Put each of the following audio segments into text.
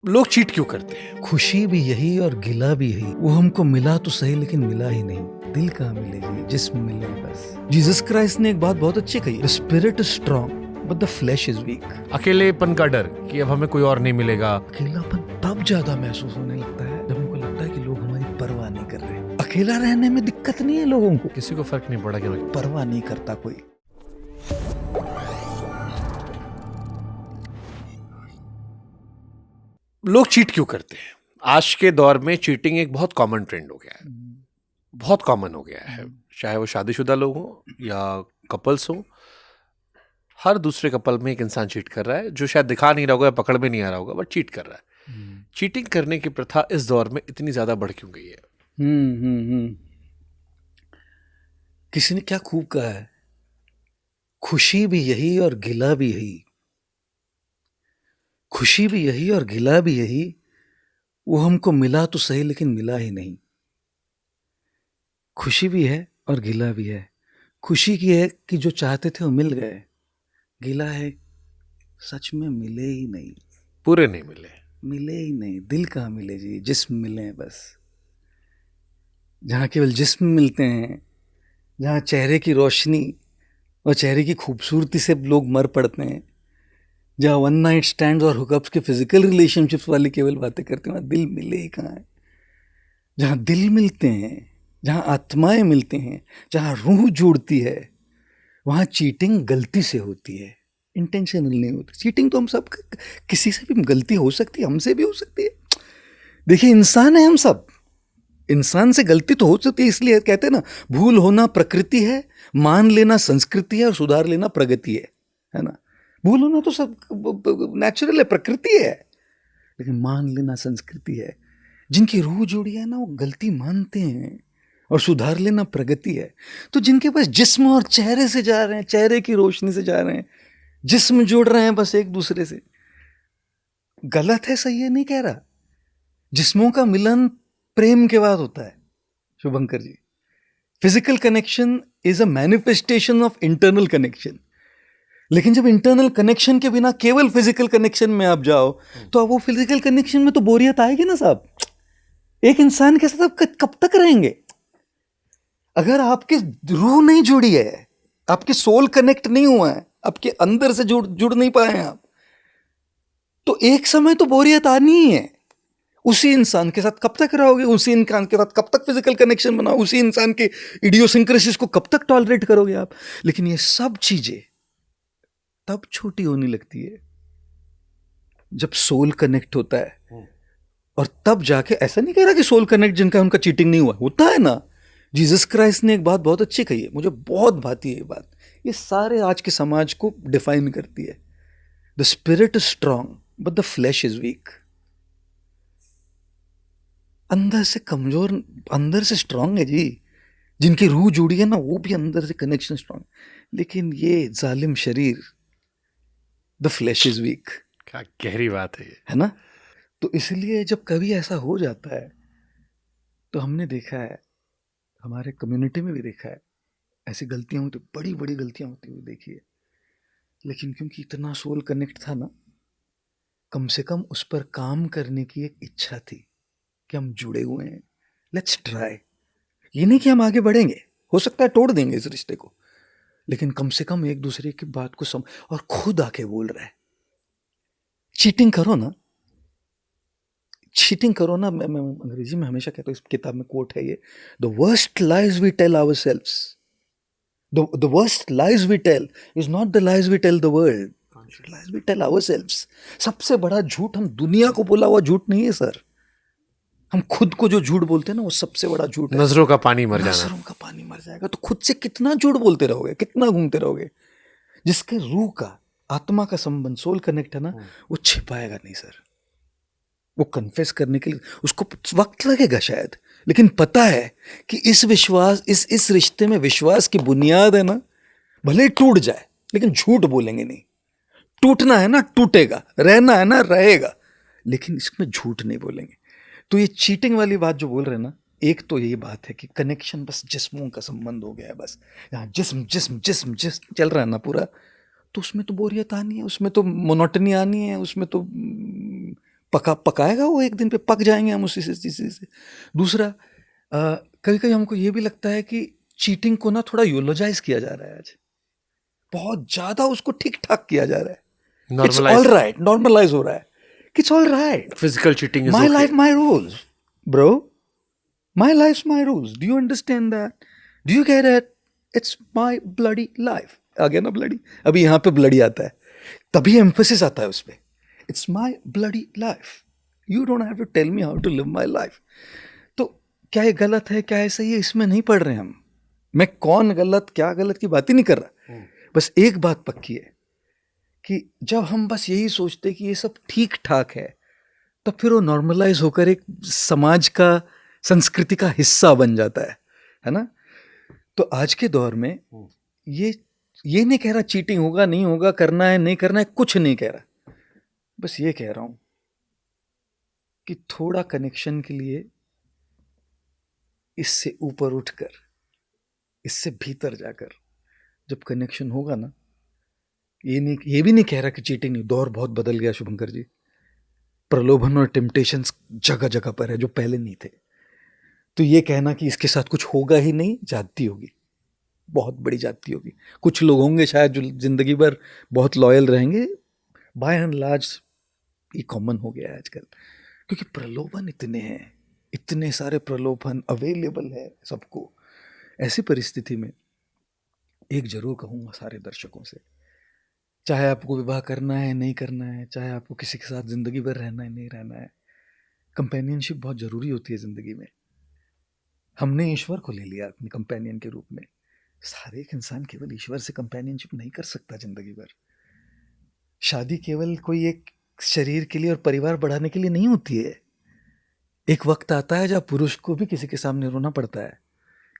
लोग चीट क्यों करते हैं? खुशी भी यही और गिला भी यही। वो हमको मिला तो सही लेकिन मिला ही नहीं। दिल कहाँ मिले जी, जिस्म मिले बस। जीसस क्राइस्ट ने एक बात बहुत अच्छी कही, the spirit is strong but the flash is weak. अकेलेपन का डर कि अब हमें कोई और नहीं मिलेगा। अकेलापन तब ज्यादा महसूस होने लगता है जब हमको लगता है कि लोग हमारी परवाह नहीं कर रहे। अकेला रहने में दिक्कत नहीं है लोगों को, किसी को फर्क नहीं पड़ा कि भाई परवाह नहीं करता कोई। लोग चीट क्यों करते हैं? आज के दौर में चीटिंग एक बहुत कॉमन ट्रेंड हो गया है, बहुत कॉमन हो गया है। चाहे वो शादीशुदा लोग हों या कपल्स हों, हर दूसरे कपल में एक इंसान चीट कर रहा है, जो शायद दिखा नहीं रहा होगा, पकड़ में नहीं आ रहा होगा, बट चीट कर रहा है। चीटिंग करने की प्रथा इस दौर में इतनी ज्यादा बढ़ क्यों गई है? किसी ने क्या खूब कहा है, खुशी भी यही और गिला भी यही। खुशी भी यही और गिला भी यही। वो हमको मिला तो सही लेकिन मिला ही नहीं। खुशी भी है और गिला भी है। खुशी की है कि जो चाहते थे वो मिल गए, गिला है सच में मिले ही नहीं। पूरे नहीं मिले। मिले ही नहीं, दिल कहाँ मिले जी, जिस्म मिले हैं बस। जहाँ केवल जिस्म मिलते हैं, जहाँ चेहरे की रोशनी और चेहरे की खूबसूरती से लोग मर पड़ते हैं, जहाँ वन नाइट स्टैंड और हुकअप्स के फिजिकल रिलेशनशिप्स वाली केवल बातें करते हैं, वहाँ दिल मिले ही कहाँ है। जहाँ दिल मिलते हैं, जहाँ आत्माएं मिलते हैं, जहाँ रूह जुड़ती है, वहाँ चीटिंग गलती से होती है, इंटेंशनल नहीं होती। चीटिंग तो हम सब, किसी से भी गलती हो सकती है, हमसे भी हो सकती है। देखिए, इंसान है हम सब, इंसान से गलती तो हो सकती है। इसलिए कहते हैं ना, भूल होना प्रकृति है, मान लेना संस्कृति है और सुधार लेना प्रगति है ना। भूल होना तो सब नेचुरल है, प्रकृति है, लेकिन मान लेना संस्कृति है। जिनकी रूह जुड़ी है ना, वो गलती मानते हैं और सुधार लेना प्रगति है। तो जिनके पास जिस्म और चेहरे से जा रहे हैं, चेहरे की रोशनी से जा रहे हैं, जिस्म जोड़ रहे हैं बस एक दूसरे से, गलत है सही है नहीं कह रहा। जिस्मों का मिलन प्रेम के बाद होता है Shubhankar ji. Physical connection is a manifestation of internal connection. लेकिन जब इंटरनल कनेक्शन के बिना केवल फिजिकल कनेक्शन में आप जाओ, तो अब वो फिजिकल कनेक्शन में तो बोरियत आएगी ना साहब। एक इंसान के साथ आप कब तक रहेंगे? अगर आपकी रूह नहीं जुड़ी है, आपकी सोल कनेक्ट नहीं हुआ है, आपके अंदर से जुड़ नहीं पाए हैं आप, तो एक समय तो बोरियत आनी ही है। उसी इंसान के साथ कब तक रहोगे? उसी इंसान के साथ कब तक फिजिकल कनेक्शन बनाओ? उसी इंसान के इडियोसिंक्रेसीज को कब तक टॉलरेट करोगे आप? लेकिन ये सब चीजें तब छोटी होने लगती है जब सोल कनेक्ट होता है। और तब जाके, ऐसा नहीं कह रहा कि सोल कनेक्ट जिनका उनका चीटिंग नहीं हुआ, होता है ना। जीसस क्राइस्ट ने एक बात बहुत अच्छी कही है, मुझे बहुत भाती है ये बात। ये सारे आज के समाज को डिफाइन करती है। The spirit is strong but the flash is weak. अंदर से कमजोर, अंदर से स्ट्रांग है जी। जिनकी रूह जुड़ी है ना, वो भी अंदर से कनेक्शन स्ट्रांग, लेकिन ये जालिम शरीर, द फ्लैश इज वीक। क्या गहरी बात है ये, है ना। तो इसलिए जब कभी ऐसा हो जाता है, तो हमने देखा है, हमारे कम्युनिटी में भी देखा है, ऐसी गलतियां होती, बड़ी बड़ी गलतियां होती हुई देखी है। लेकिन क्योंकि इतना सोल कनेक्ट था ना, कम से कम उस पर काम करने की एक इच्छा थी कि हम जुड़े हुए हैं, लेट्स ट्राई। ये नहीं कि हम आगे बढ़ेंगे, हो सकता है तोड़ देंगे इस रिश्ते को, लेकिन कम से कम एक दूसरे की बात को और खुद आके बोल रहा है। चीटिंग करो ना, चीटिंग करो ना। मैं अंग्रेजी में हमेशा कहता हूँ, इस किताब में कोट है ये, the worst lies we tell ourselves, the worst lies we tell is not the lies we tell the world, lies we tell ourselves। सबसे बड़ा झूठ हम दुनिया को बोला हुआ झूठ नहीं है सर, हम खुद को जो झूठ बोलते हैं ना, वो सबसे बड़ा झूठ है। नजरों का पानी मर जाना। नजरों का पानी मर जाएगा। तो खुद से कितना झूठ बोलते रहोगे, कितना घूमते रहोगे? जिसके रूह का, आत्मा का संबंध, सोल कनेक्ट है ना, वो छिपाएगा नहीं सर। वो कन्फेस करने के लिए उसको वक्त लगेगा शायद, लेकिन पता है कि इस विश्वास, इस रिश्ते में विश्वास की बुनियाद है ना, भले टूट जाए लेकिन झूठ बोलेंगे नहीं। टूटना है ना टूटेगा, रहना है ना रहेगा, लेकिन इसमें झूठ नहीं बोलेंगे। तो ये चीटिंग वाली बात जो बोल रहे हैं ना, एक तो यही बात है कि कनेक्शन बस जिस्मों का संबंध हो गया है बस। यहाँ जिस्म जिस्म जिस्म जिस्म चल रहा है ना पूरा, तो उसमें तो बोरियत आनी है, उसमें तो मोनोटनी आनी है, उसमें तो पकाएगा वो, एक दिन पे पक जाएंगे हम उसी से। दूसरा, कभी कभी हमको ये भी लगता है कि चीटिंग को ना थोड़ा यूलोजाइज किया जा रहा है आज, बहुत ज्यादा उसको ठीक ठाक किया जा रहा है। इट्स ऑल राइट, नॉर्मलाइज हो रहा है, it's all right, physical cheating is my life my rules bro, my life my rules, do you understand that, do you get it, it's my bloody life. आ गया ना bloody, अभी यहाँ पे bloody आता है तभी एम्फेसिस आता है उस पर, it's my bloody life, you don't have to tell me how to live my life. तो क्या ये गलत है, क्या है सही है, इसमें नहीं पढ़ रहे हम। मैं कौन गलत क्या गलत की बात ही नहीं कर रहा, बस एक बात पक्की है कि जब हम बस यही सोचते कि ये सब ठीक ठाक है, तब फिर वो नॉर्मलाइज होकर एक समाज का, संस्कृति का हिस्सा बन जाता है ना। तो आज के दौर में ये नहीं कह रहा चीटिंग होगा नहीं होगा, करना है नहीं करना है, कुछ नहीं कह रहा, बस ये कह रहा हूं कि थोड़ा कनेक्शन के लिए इससे ऊपर उठकर, इससे भीतर जाकर जब कनेक्शन होगा ना, ये भी नहीं कह रहा कि चीटिंग नहीं, दौर बहुत बदल गया शुभंकर जी, प्रलोभन और टेम्पटेशंस जगह जगह पर है जो पहले नहीं थे। तो ये कहना कि इसके साथ कुछ होगा ही नहीं, जाती होगी, बहुत बड़ी जाती होगी। कुछ लोग होंगे शायद जो जिंदगी भर बहुत लॉयल रहेंगे, बाय एंड लार्ज ये कॉमन हो गया है आजकल, क्योंकि प्रलोभन इतने हैं, इतने सारे प्रलोभन अवेलेबल है सबको। ऐसी परिस्थिति में एक जरूर कहूँगा सारे दर्शकों से, चाहे आपको विवाह करना है नहीं करना है, चाहे आपको किसी के साथ ज़िंदगी भर रहना है नहीं रहना है, कंपेनियनशिप बहुत ज़रूरी होती है ज़िंदगी में। हमने ईश्वर को ले लिया अपने कंपेनियन के रूप में, सारे एक इंसान केवल ईश्वर से कंपेनियनशिप नहीं कर सकता ज़िंदगी भर। शादी केवल कोई एक शरीर के लिए और परिवार बढ़ाने के लिए नहीं होती है। एक वक्त आता है जब पुरुष को भी किसी के सामने रोना पड़ता है,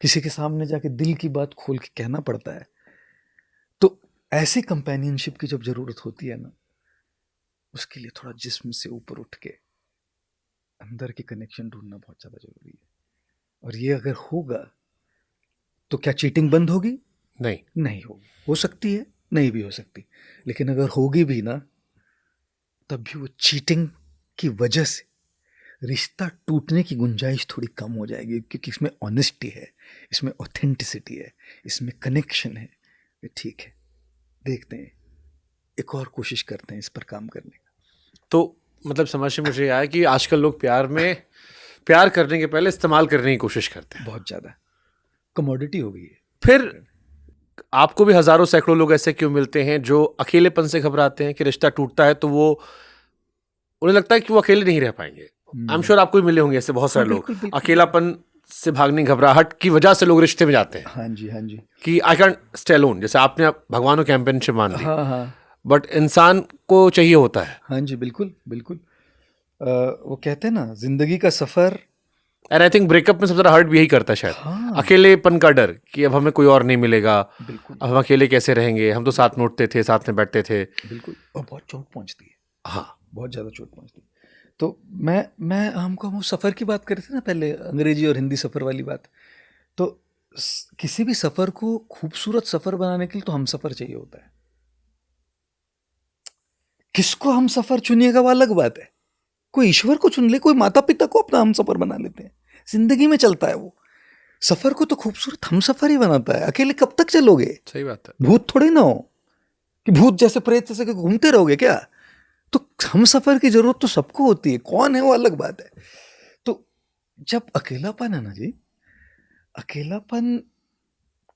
किसी के सामने जाके दिल की बात खोल के कहना पड़ता है। तो ऐसी कंपेनियनशिप की जब जरूरत होती है ना, उसके लिए थोड़ा जिस्म से ऊपर उठ के अंदर की कनेक्शन ढूंढना बहुत ज़्यादा जरूरी है। और ये अगर होगा तो क्या चीटिंग बंद होगी? नहीं होगी, हो सकती है, नहीं भी हो सकती, लेकिन अगर होगी भी ना, तब भी वो चीटिंग की वजह से रिश्ता टूटने की गुंजाइश थोड़ी कम हो जाएगी, क्योंकि इसमें ऑनेस्टी है, इसमें ऑथेंटिसिटी है, इसमें कनेक्शन है। ठीक है, देखते हैं, एक और कोशिश करते हैं इस पर काम करने का। तो मतलब समझ में मुझे आया कि आजकल लोग प्यार करने के पहले इस्तेमाल करने की कोशिश करते हैं, बहुत ज़्यादा कमोडिटी हो गई है। फिर आपको भी हजारों सैकड़ों लोग ऐसे क्यों मिलते हैं जो अकेलेपन से घबराते हैं कि रिश्ता टूटता है तो उन्हें लगता है कि वो अकेले नहीं रह पाएंगे। आई एम श्योर आपको भी मिले होंगे ऐसे बहुत सारे लोग, अकेलापन से भागने घबराहट की वजह से लोग रिश्ते में जाते हैं। हाँ जी कि आई कैंट स्टे अलोन, जैसे आपने भगवान को कैंपेनशिप मान ली, हाँ, बट इंसान को चाहिए होता है। हाँ जी, बिल्कुल। वो कहते हैं ना, जिंदगी का सफर, एंड आई थिंक ब्रेकअप में सबसे ज्यादा हर्ट भी यही करता है शायद। हाँ, अकेलेपन का डर कि अब हमें कोई और नहीं मिलेगा, बिल्कुल, अब हम अकेले कैसे रहेंगे, हम तो साथ में उठते थे, साथ में बैठते थे। बिल्कुल, और बहुत चोट पहुंचती है। हाँ, बहुत ज़्यादा चोट पहुंचती है। तो हम सफ़र की बात कर रहे थे ना पहले, अंग्रेजी और हिंदी सफ़र वाली बात। तो किसी भी सफ़र को खूबसूरत सफ़र बनाने के लिए तो हम सफ़र चाहिए होता है। किसको हम सफ़र चुनिएगा वो अलग बात है, कोई ईश्वर को चुन ले, कोई माता पिता को अपना हम सफ़र बना लेते हैं। जिंदगी में चलता है वो, सफ़र को तो खूबसूरत हम सफ़र ही बनाता है। अकेले कब तक चलोगे? सही बात है। भूत थोड़ी ना हो कि भूत जैसे प्रेत जैसे घूमते रहोगे क्या? तो हम सफ़र की ज़रूरत तो सबको होती है, कौन है वो अलग बात है। तो जब अकेलापन है ना जी, अकेलापन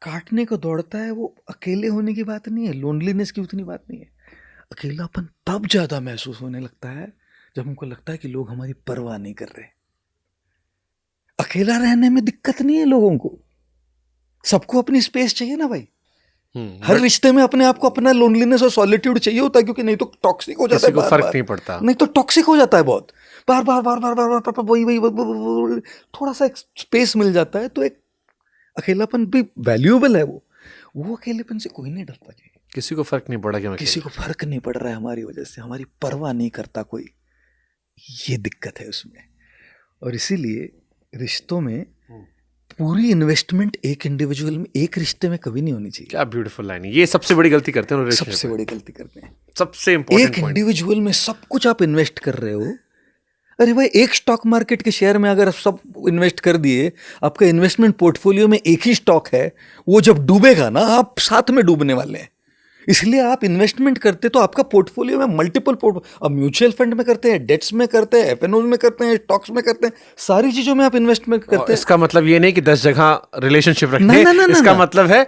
काटने को दौड़ता है, वो अकेले होने की बात नहीं है, लोनलीनेस की उतनी बात नहीं है। अकेलापन तब ज़्यादा महसूस होने लगता है जब हमको लगता है कि लोग हमारी परवाह नहीं कर रहे। अकेला रहने में दिक्कत नहीं है लोगों को, सबको अपनी स्पेस चाहिए ना भाई। हर रिश्ते में अपने आप को अपना लोनलीनेस और सॉलिट्यूड चाहिए होता है, क्योंकि नहीं तो टॉक्सिक हो जाता है। किसी को फर्क नहीं पड़ता, नहीं तो टॉक्सिक हो जाता है बहुत, बार बार वही थोड़ा सा एक स्पेस मिल जाता है तो एक अकेलापन भी वैल्यूएबल है। वो अकेलेपन से कोई नहीं डरता जी, किसी को फर्क नहीं पड़ा कि किसी को फर्क नहीं पड़ रहा है हमारी वजह से, हमारी परवाह नहीं करता कोई, ये दिक्कत है उसमें। और इसीलिए रिश्तों में पूरी इन्वेस्टमेंट एक इंडिविजुअल में, एक रिश्ते में कभी नहीं होनी चाहिए। क्या ब्यूटीफुल लाइन है, ये सबसे बड़ी गलती करते हैं, सबसे बड़ी गलती करते हैं। सबसे इंपॉर्टेंट एक इंडिविजुअल में सब कुछ आप इन्वेस्ट कर रहे हो, अरे भाई, एक स्टॉक मार्केट के शेयर में अगर आप सब इन्वेस्ट कर दिए, आपका इन्वेस्टमेंट पोर्टफोलियो में एक ही स्टॉक है, वो जब डूबेगा ना, आप साथ में डूबने वाले हैं। इसलिए आप इन्वेस्टमेंट करते तो आपका पोर्टफोलियो में मल्टीपल अब म्यूचुअल फंड में करते हैं, डेट्स में करते हैं, एफएनओ में करते हैं, स्टॉक्स में करते हैं, सारी चीजों में आप इन्वेस्टमेंट करते हैं। इसका मतलब ये नहीं कि 10 जगह रिलेशनशिप ना, रखते ना, ना, हैं, ना, इसका ना। मतलब है